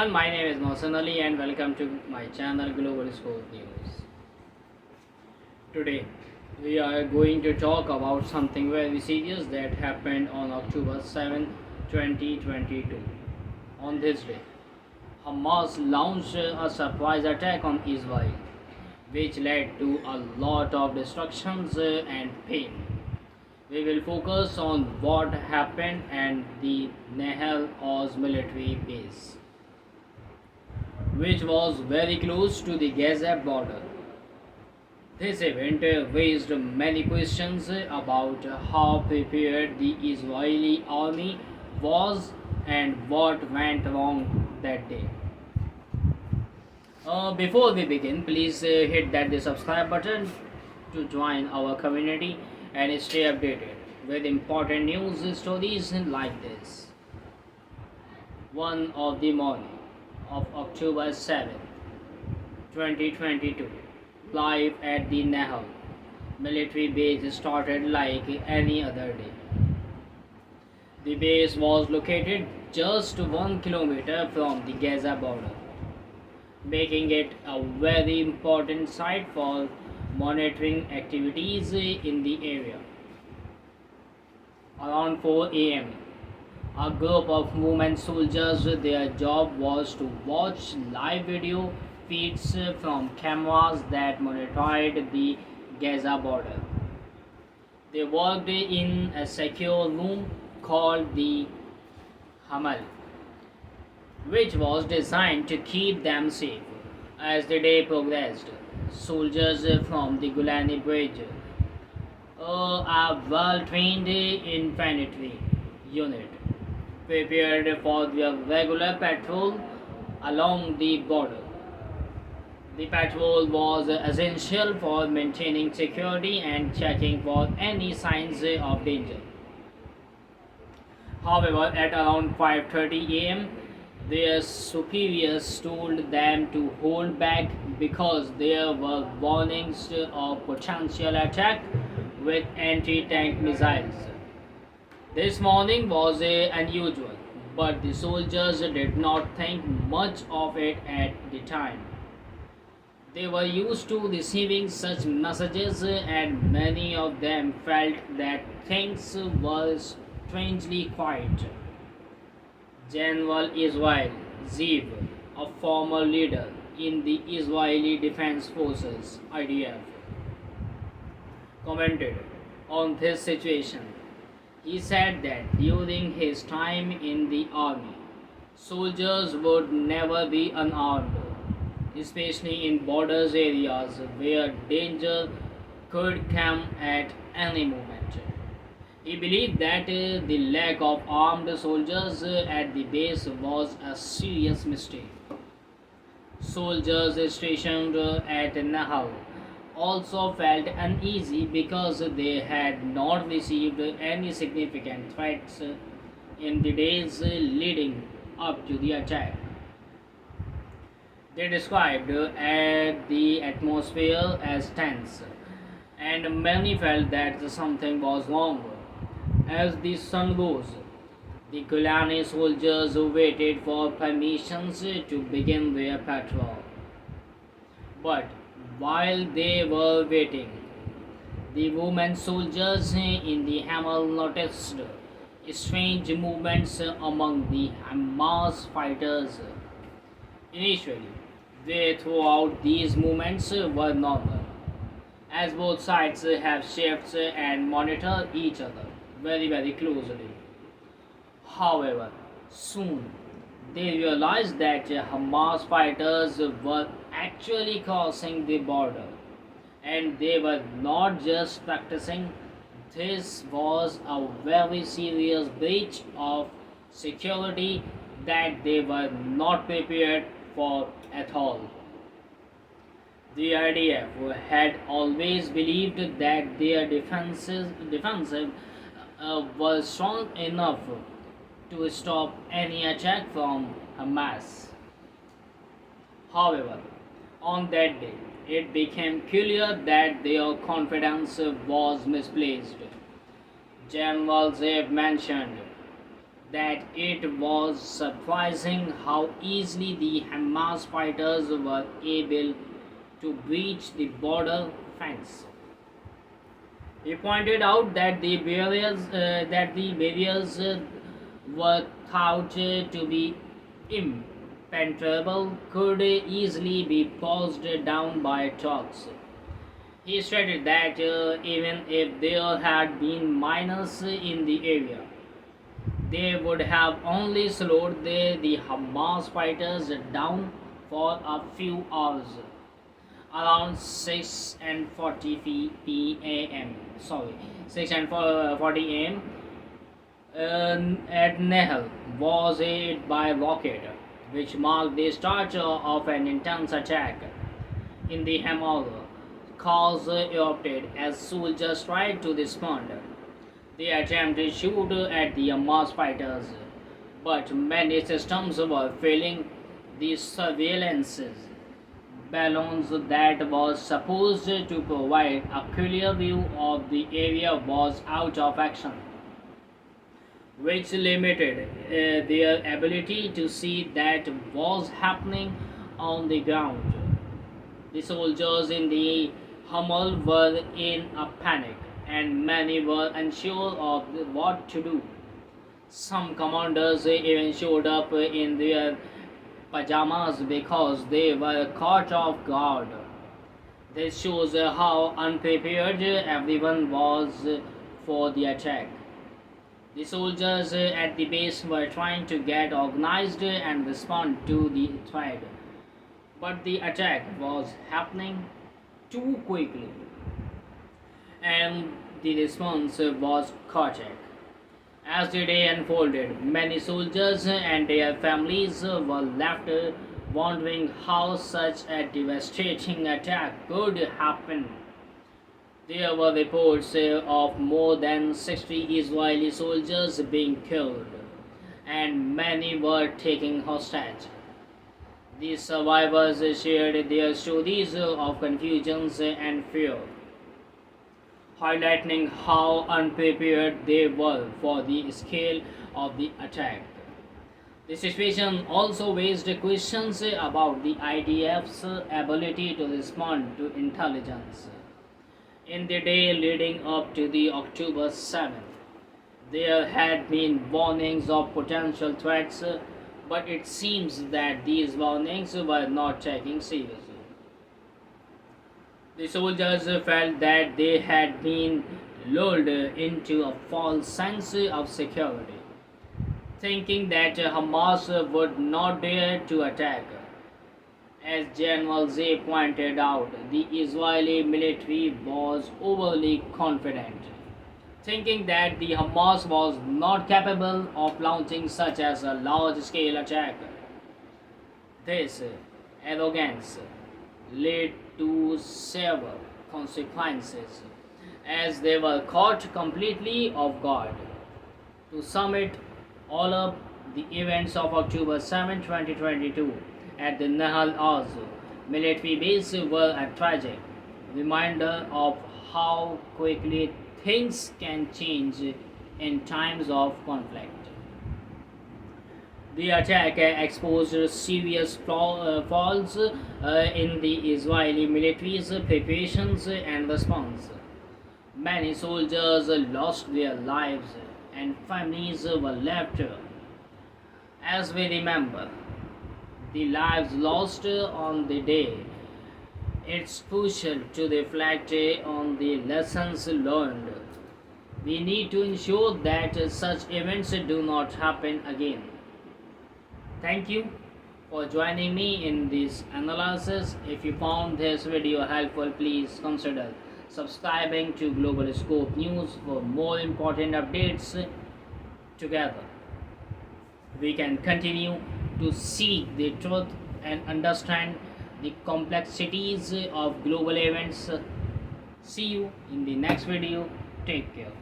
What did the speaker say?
everyone, my name is Mohsen Ali and welcome to my channel Global Scope News. Today we are going to talk about something very serious that happened on October 7, 2022. On this day, Hamas launched a surprise attack on Israel, which led to a lot of destructions and pain. We will focus on what happened and the Nahal Oz military base, which was very close to the Gaza border. This event raised many questions about how prepared the Israeli army was and what went wrong that day. Before we begin, please hit the subscribe button to join our community and stay updated with important news stories like this. One of the morning of October 7, 2022, life at the Nahal military base started like any other day. The base was located just 1 kilometer from the Gaza border, making it a very important site for monitoring activities in the area. Around 4 am, a group of movement soldiers, their job was to watch live video feeds from cameras that monitored the Gaza border. They worked in a secure room called the Hamal, which was designed to keep them safe. As the day progressed, soldiers from the Golani Bridge, a well-trained infantry unit, prepared for their regular patrol along the border. The patrol was essential for maintaining security and checking for any signs of danger. However, at around 5:30 am, their superiors told them to hold back because there were warnings of potential attack with anti-tank missiles. This morning was unusual, but the soldiers did not think much of it at the time. They were used to receiving such messages, and many of them felt that things were strangely quiet. General Israel Ziv, a former leader in the Israeli Defense Forces (IDF), commented on this situation. He said that during his time in the army, soldiers would never be unarmed, especially in borders areas where danger could come at any moment. He believed that the lack of armed soldiers at the base was a serious mistake. Soldiers stationed at Nahal also felt uneasy because they had not received any significant threats in the days leading up to the attack. They described the atmosphere as tense, and many felt that something was wrong. As the sun rose, the Golani soldiers waited for permissions to begin their patrol. But while they were waiting, the women soldiers in the Hamal noticed strange movements among the Hamas fighters. Initially, they thought these movements were normal, as both sides have shifts and monitor each other very closely. However, soon they realized that Hamas fighters were actually crossing the border, and they were not just practicing. This was a very serious breach of security that they were not prepared for at all. The IDF had always believed that their defensive was strong enough to stop any attack from Hamas. However, on that day, it became clear that their confidence was misplaced. General Zev mentioned that it was surprising how easily the Hamas fighters were able to breach the border fence. He pointed out that the barriers were thought to be impenetrable could easily be passed down by trucks. He stated that even if there had been miners in the area, they would have only slowed the Hamas fighters down for a few hours. Around 6 and 40 p.m. Sorry, 6 and 40 a.m. At Nahal was hit by rocket, which marked the start of an intense attack in the Hamal. Chaos erupted as soldiers tried to respond. They attempted to shoot at the Hamas fighters, but many systems were failing. The surveillance balloons that was supposed to provide a clear view of the area was out of action, which limited their ability to see that was happening on the ground. The soldiers in the Hummel were in a panic, and many were unsure of what to do. Some commanders even showed up in their pajamas because they were caught off guard. This shows how unprepared everyone was for the attack. The soldiers at the base were trying to get organized and respond to the threat, but the attack was happening too quickly, and the response was chaotic. As the day unfolded, many soldiers and their families were left wondering how such a devastating attack could happen. There were reports of more than 60 Israeli soldiers being killed, and many were taken hostage. The survivors shared their stories of confusion and fear, highlighting how unprepared they were for the scale of the attack. The situation also raised questions about the IDF's ability to respond to intelligence. In the day leading up to the October 7th, there had been warnings of potential threats, but it seems that these warnings were not taken seriously. The soldiers felt that they had been lulled into a false sense of security, thinking that Hamas would not dare to attack. As General Zay pointed out, the Israeli military was overly confident, thinking that the Hamas was not capable of launching such as a large-scale attack. This arrogance led to severe consequences as they were caught completely off guard. To sum it all up, the events of October 7, 2022 at the Nahal Oz military base were a tragic reminder of how quickly things can change in times of conflict. The attack exposed serious faults in the Israeli military's preparations and response. Many soldiers lost their lives and families were left. As we remember the lives lost on the day, it's crucial to reflect on the lessons learned. We need to ensure that such events do not happen again. Thank you for joining me in this analysis. If you found this video helpful, please consider subscribing to Global Scope News for more important updates. Together, we can continue to seek the truth and understand the complexities of global events. See you in the next video. Take care.